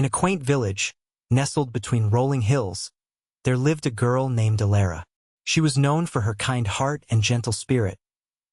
In a quaint village, nestled between rolling hills, there lived a girl named Alara. She was known for her kind heart and gentle spirit,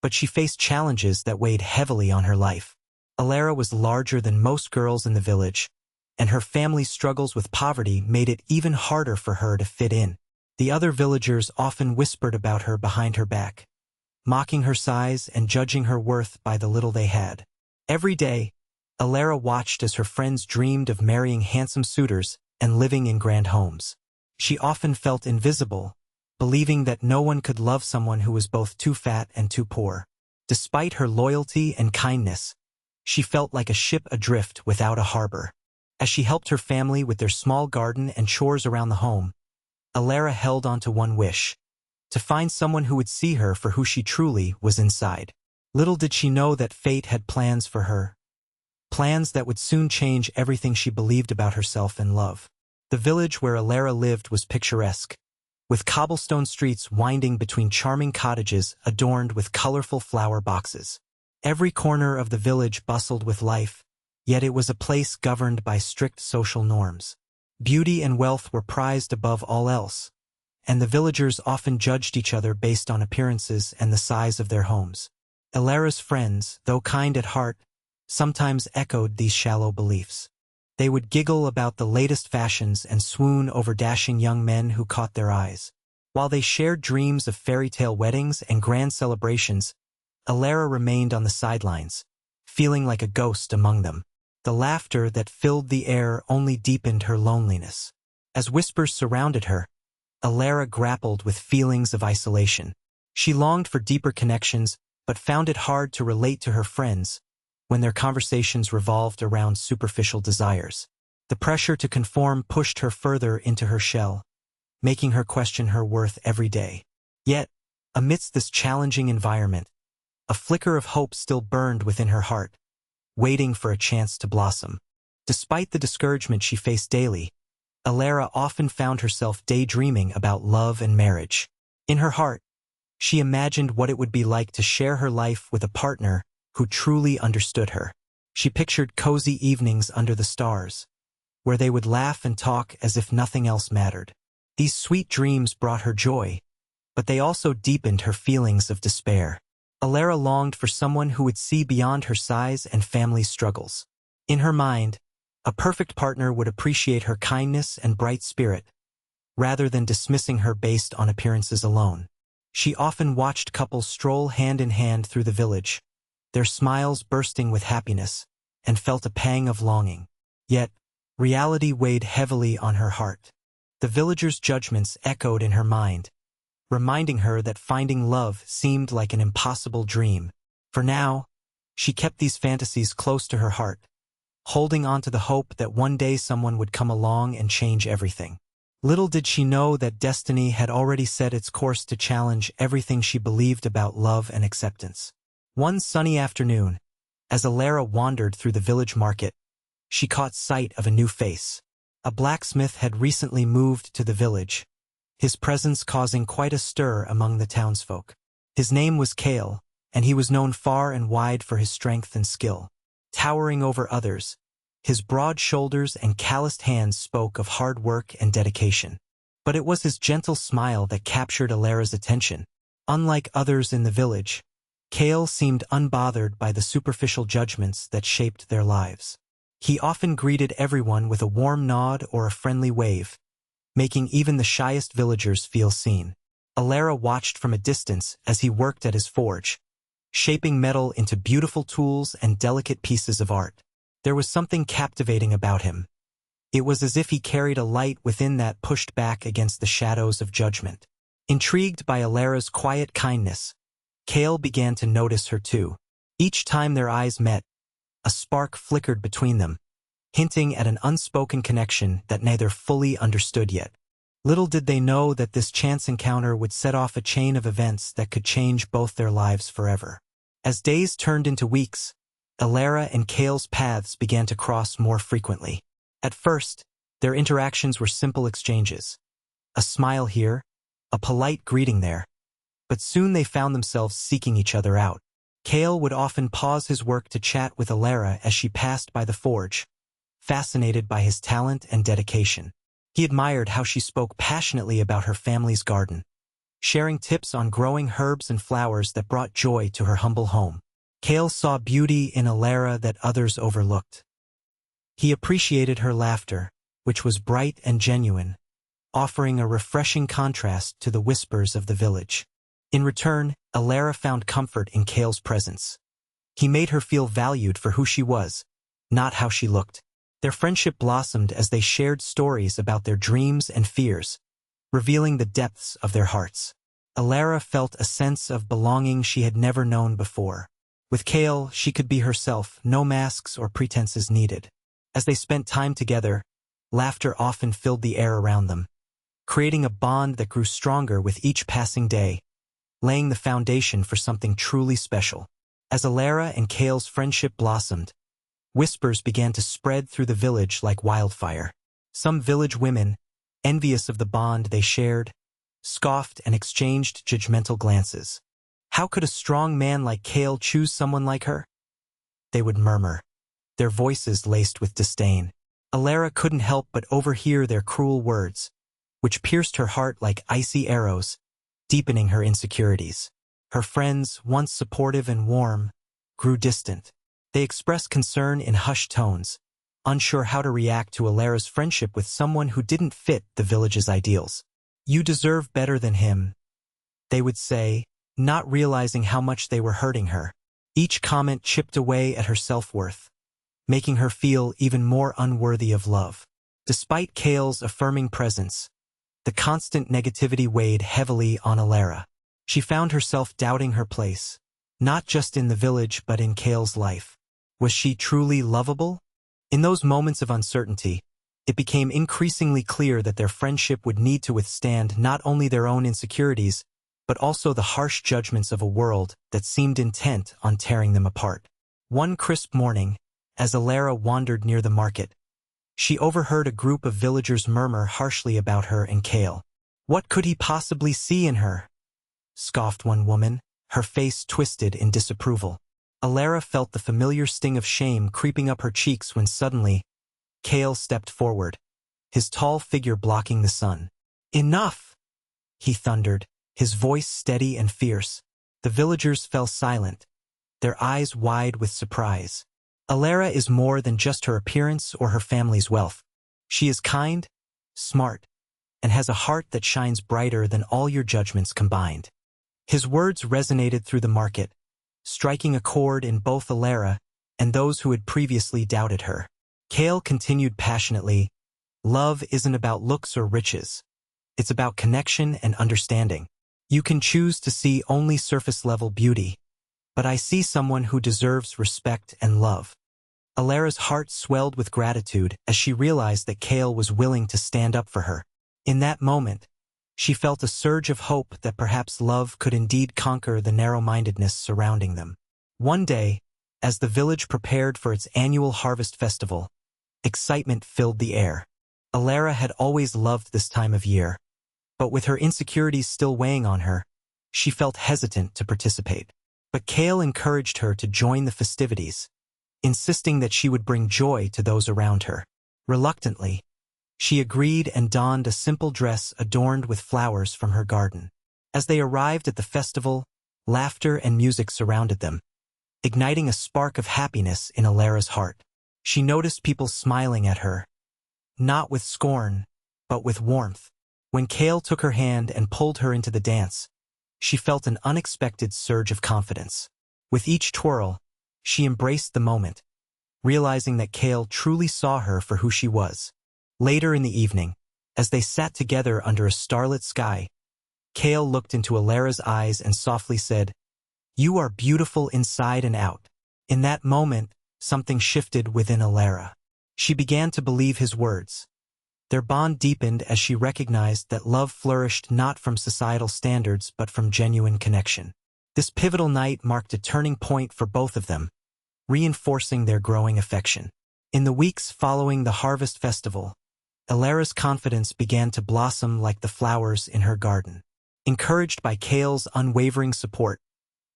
but she faced challenges that weighed heavily on her life. Alara was larger than most girls in the village, and her family's struggles with poverty made it even harder for her to fit in. The other villagers often whispered about her behind her back, mocking her size and judging her worth by the little they had. Every day, Alara watched as her friends dreamed of marrying handsome suitors and living in grand homes. She often felt invisible, believing that no one could love someone who was both too fat and too poor. Despite her loyalty and kindness, she felt like a ship adrift without a harbor. As she helped her family with their small garden and chores around the home, Alara held on to one wish: to find someone who would see her for who she truly was inside. Little did she know that fate had plans for her, plans that would soon change everything she believed about herself and love. The village where Alara lived was picturesque, with cobblestone streets winding between charming cottages adorned with colorful flower boxes. Every corner of the village bustled with life, yet it was a place governed by strict social norms. Beauty and wealth were prized above all else, and the villagers often judged each other based on appearances and the size of their homes. Alara's friends, though kind at heart, sometimes echoed these shallow beliefs. They would giggle about the latest fashions and swoon over dashing young men who caught their eyes. While they shared dreams of fairy tale weddings and grand celebrations, Alara remained on the sidelines, feeling like a ghost among them. The laughter that filled the air only deepened her loneliness. As whispers surrounded her, Alara grappled with feelings of isolation. She longed for deeper connections, but found it hard to relate to her friends when their conversations revolved around superficial desires. The pressure to conform pushed her further into her shell, making her question her worth every day. Yet, amidst this challenging environment, a flicker of hope still burned within her heart, waiting for a chance to blossom. Despite the discouragement she faced daily, Alara often found herself daydreaming about love and marriage. In her heart, she imagined what it would be like to share her life with a partner who truly understood her. She pictured cozy evenings under the stars, where they would laugh and talk as if nothing else mattered. These sweet dreams brought her joy, but they also deepened her feelings of despair. Alara longed for someone who would see beyond her size and family's struggles. In her mind, a perfect partner would appreciate her kindness and bright spirit, rather than dismissing her based on appearances alone. She often watched couples stroll hand in hand through the village, their smiles bursting with happiness, and felt a pang of longing. Yet, reality weighed heavily on her heart. The villagers' judgments echoed in her mind, reminding her that finding love seemed like an impossible dream. For now, she kept these fantasies close to her heart, holding on to the hope that one day someone would come along and change everything. Little did she know that destiny had already set its course to challenge everything she believed about love and acceptance. One sunny afternoon, as Alara wandered through the village market, she caught sight of a new face. A blacksmith had recently moved to the village, his presence causing quite a stir among the townsfolk. His name was Kale, and he was known far and wide for his strength and skill. Towering over others, his broad shoulders and calloused hands spoke of hard work and dedication. But it was his gentle smile that captured Alara's attention. Unlike others in the village, Kale seemed unbothered by the superficial judgments that shaped their lives. He often greeted everyone with a warm nod or a friendly wave, making even the shyest villagers feel seen. Alara watched from a distance as he worked at his forge, shaping metal into beautiful tools and delicate pieces of art. There was something captivating about him. It was as if he carried a light within that pushed back against the shadows of judgment. Intrigued by Alara's quiet kindness, Kale began to notice her too. Each time their eyes met, a spark flickered between them, hinting at an unspoken connection that neither fully understood yet. Little did they know that this chance encounter would set off a chain of events that could change both their lives forever. As days turned into weeks, Alara and Kale's paths began to cross more frequently. At first, their interactions were simple exchanges. A smile here, a polite greeting there. But soon they found themselves seeking each other out. Kale would often pause his work to chat with Alara as she passed by the forge, fascinated by his talent and dedication. He admired how she spoke passionately about her family's garden, sharing tips on growing herbs and flowers that brought joy to her humble home. Cale saw beauty in Alara that others overlooked. He appreciated her laughter, which was bright and genuine, offering a refreshing contrast to the whispers of the village. In return, Alara found comfort in Cale's presence. He made her feel valued for who she was, not how she looked. Their friendship blossomed as they shared stories about their dreams and fears, revealing the depths of their hearts. Alara felt a sense of belonging she had never known before. With Cale, she could be herself, no masks or pretenses needed. As they spent time together, laughter often filled the air around them, creating a bond that grew stronger with each passing day, laying the foundation for something truly special. As Alara and Cale's friendship blossomed, whispers began to spread through the village like wildfire. Some village women, envious of the bond they shared, scoffed and exchanged judgmental glances. How could a strong man like Cale choose someone like her? They would murmur, their voices laced with disdain. Alara couldn't help but overhear their cruel words, which pierced her heart like icy arrows, deepening her insecurities. Her friends, once supportive and warm, grew distant. They expressed concern in hushed tones, unsure how to react to Alara's friendship with someone who didn't fit the village's ideals. "You deserve better than him," they would say, not realizing how much they were hurting her. Each comment chipped away at her self-worth, making her feel even more unworthy of love. Despite Cale's affirming presence, the constant negativity weighed heavily on Alara. She found herself doubting her place, not just in the village but in Cale's life. Was she truly lovable? In those moments of uncertainty, it became increasingly clear that their friendship would need to withstand not only their own insecurities, but also the harsh judgments of a world that seemed intent on tearing them apart. One crisp morning, as Alara wandered near the market, she overheard a group of villagers murmur harshly about her and Cale. "What could he possibly see in her?" scoffed one woman, her face twisted in disapproval. Alara felt the familiar sting of shame creeping up her cheeks when suddenly, Cale stepped forward, his tall figure blocking the sun. "Enough!" he thundered, his voice steady and fierce. The villagers fell silent, their eyes wide with surprise. Alara is more than just her appearance or her family's wealth. She is kind, smart, and has a heart that shines brighter than all your judgments combined. His words resonated through the market, striking a chord in both Alara and those who had previously doubted her. Cale continued passionately, "Love isn't about looks or riches. It's about connection and understanding. You can choose to see only surface-level beauty, but I see someone who deserves respect and love." Alara's heart swelled with gratitude as she realized that Cale was willing to stand up for her. In that moment, she felt a surge of hope that perhaps love could indeed conquer the narrow-mindedness surrounding them. One day, as the village prepared for its annual harvest festival, excitement filled the air. Alara had always loved this time of year, but with her insecurities still weighing on her, she felt hesitant to participate. But Cale encouraged her to join the festivities, insisting that she would bring joy to those around her. Reluctantly, she agreed and donned a simple dress adorned with flowers from her garden. As they arrived at the festival, laughter and music surrounded them, igniting a spark of happiness in Alara's heart. She noticed people smiling at her, not with scorn, but with warmth. When Cale took her hand and pulled her into the dance, she felt an unexpected surge of confidence. With each twirl, she embraced the moment, realizing that Cale truly saw her for who she was. Later in the evening, as they sat together under a starlit sky, Cale looked into Alara's eyes and softly said, "You are beautiful inside and out." In that moment, something shifted within Alara. She began to believe his words. Their bond deepened as she recognized that love flourished not from societal standards but from genuine connection. This pivotal night marked a turning point for both of them, reinforcing their growing affection. In the weeks following the harvest festival, Alara's confidence began to blossom like the flowers in her garden. Encouraged by Cale's unwavering support,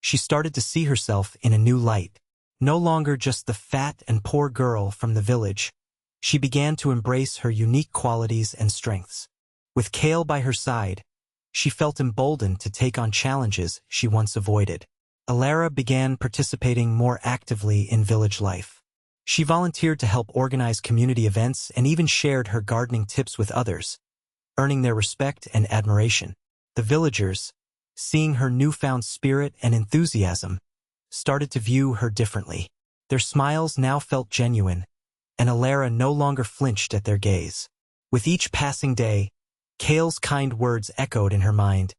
she started to see herself in a new light. No longer just the fat and poor girl from the village, She began to embrace her unique qualities and strengths. With Kale by her side, she felt emboldened to take on challenges she once avoided. Alara began participating more actively in village life. She volunteered to help organize community events and even shared her gardening tips with others, earning their respect and admiration. The villagers, seeing her newfound spirit and enthusiasm, started to view her differently. Their smiles now felt genuine, and Alara no longer flinched at their gaze. With each passing day, Kale's kind words echoed in her mind.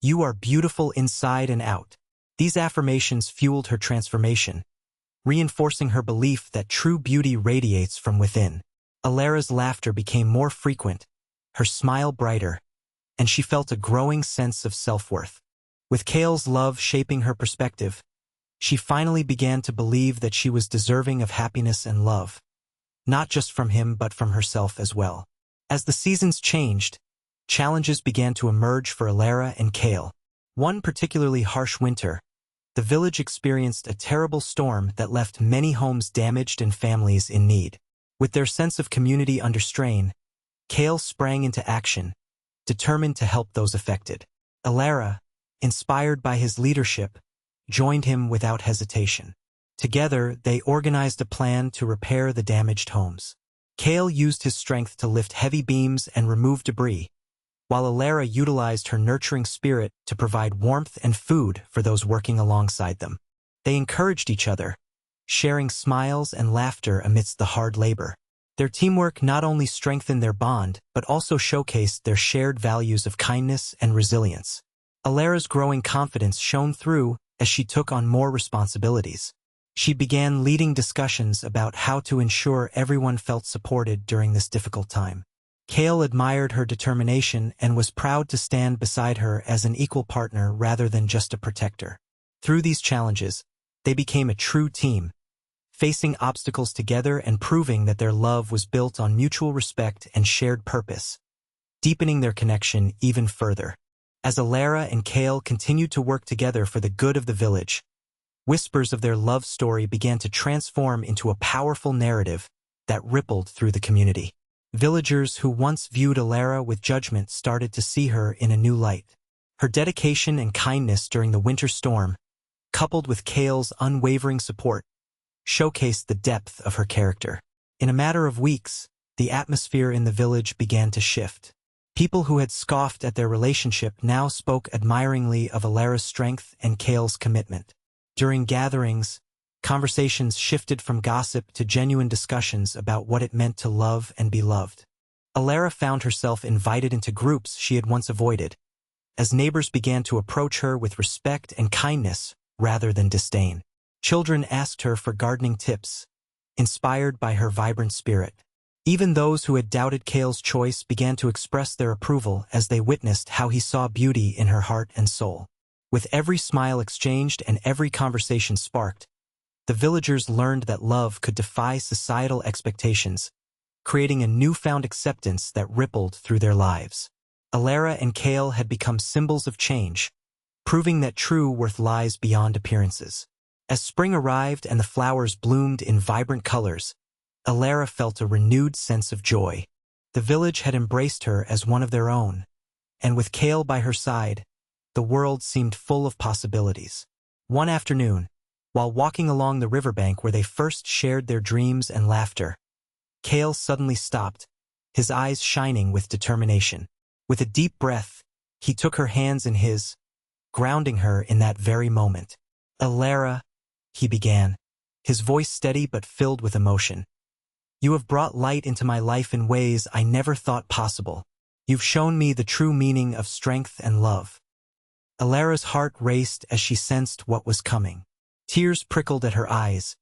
"You are beautiful inside and out." These affirmations fueled her transformation, reinforcing her belief that true beauty radiates from within. Alara's laughter became more frequent, her smile brighter, and she felt a growing sense of self-worth. With Kale's love shaping her perspective, she finally began to believe that she was deserving of happiness and love, not just from him but from herself as well. As the seasons changed, challenges began to emerge for Alara and Kale. One particularly harsh winter, the village experienced a terrible storm that left many homes damaged and families in need. With their sense of community under strain, Kale sprang into action, determined to help those affected. Alara, inspired by his leadership, joined him without hesitation. Together, they organized a plan to repair the damaged homes. Kale used his strength to lift heavy beams and remove debris, while Alara utilized her nurturing spirit to provide warmth and food for those working alongside them. They encouraged each other, sharing smiles and laughter amidst the hard labor. Their teamwork not only strengthened their bond, but also showcased their shared values of kindness and resilience. Alara's growing confidence shone through as she took on more responsibilities. She began leading discussions about how to ensure everyone felt supported during this difficult time. Kale admired her determination and was proud to stand beside her as an equal partner rather than just a protector. Through these challenges, they became a true team, facing obstacles together and proving that their love was built on mutual respect and shared purpose, deepening their connection even further. As Alara and Kale continued to work together for the good of the village, whispers of their love story began to transform into a powerful narrative that rippled through the community. Villagers who once viewed Alara with judgment started to see her in a new light. Her dedication and kindness during the winter storm, coupled with Kale's unwavering support, showcased the depth of her character. In a matter of weeks, the atmosphere in the village began to shift. People who had scoffed at their relationship now spoke admiringly of Alara's strength and Kale's commitment. During gatherings, conversations shifted from gossip to genuine discussions about what it meant to love and be loved. Alara found herself invited into groups she had once avoided, as neighbors began to approach her with respect and kindness rather than disdain. Children asked her for gardening tips, inspired by her vibrant spirit. Even those who had doubted Kale's choice began to express their approval as they witnessed how he saw beauty in her heart and soul. With every smile exchanged and every conversation sparked, the villagers learned that love could defy societal expectations, creating a newfound acceptance that rippled through their lives. Alara and Kale had become symbols of change, proving that true worth lies beyond appearances. As spring arrived and the flowers bloomed in vibrant colors, Alara felt a renewed sense of joy. The village had embraced her as one of their own, and with Kale by her side, the world seemed full of possibilities. One afternoon, while walking along the riverbank where they first shared their dreams and laughter, Kale suddenly stopped, his eyes shining with determination. With a deep breath, he took her hands in his, grounding her in that very moment. "Alara," he began, his voice steady but filled with emotion. "You have brought light into my life in ways I never thought possible. You've shown me the true meaning of strength and love." Alara's heart raced as she sensed what was coming. Tears prickled at her eyes,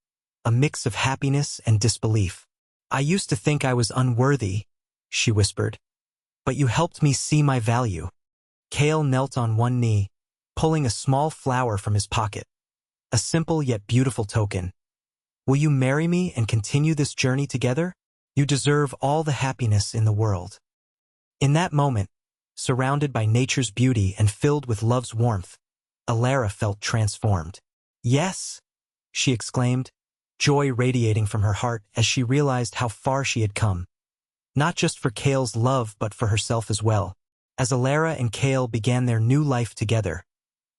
a mix of happiness and disbelief. "I used to think I was unworthy," she whispered, "but you helped me see my value." Kale knelt on one knee, pulling a small flower from his pocket, a simple yet beautiful token. "Will you marry me and continue this journey together? You deserve all the happiness in the world." In that moment, surrounded by nature's beauty and filled with love's warmth, Alara felt transformed. "Yes," she exclaimed, joy radiating from her heart as she realized how far she had come. Not just for Kale's love but for herself as well. As Alara and Kale began their new life together,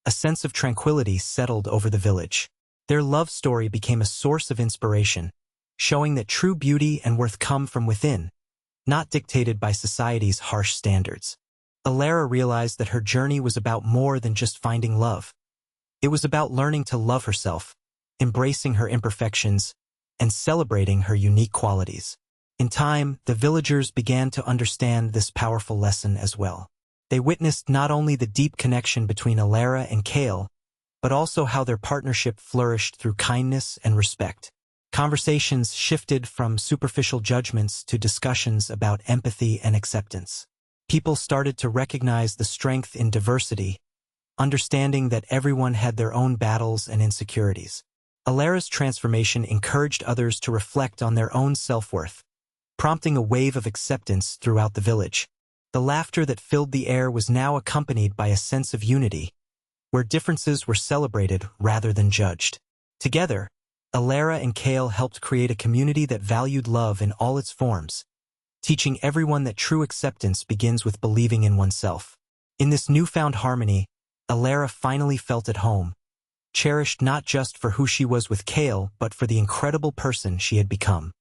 a sense of tranquility settled over the village. Their love story became a source of inspiration, showing that true beauty and worth come from within, not dictated by society's harsh standards. Alara realized that her journey was about more than just finding love. It was about learning to love herself, embracing her imperfections, and celebrating her unique qualities. In time, the villagers began to understand this powerful lesson as well. They witnessed not only the deep connection between Alara and Kale, but also how their partnership flourished through kindness and respect. Conversations shifted from superficial judgments to discussions about empathy and acceptance. People started to recognize the strength in diversity, understanding that everyone had their own battles and insecurities. Alara's transformation encouraged others to reflect on their own self-worth, prompting a wave of acceptance throughout the village. The laughter that filled the air was now accompanied by a sense of unity, where differences were celebrated rather than judged. Together, Alara and Kale helped create a community that valued love in all its forms, teaching everyone that true acceptance begins with believing in oneself. In this newfound harmony, Alara finally felt at home, cherished not just for who she was with Kale but for the incredible person she had become.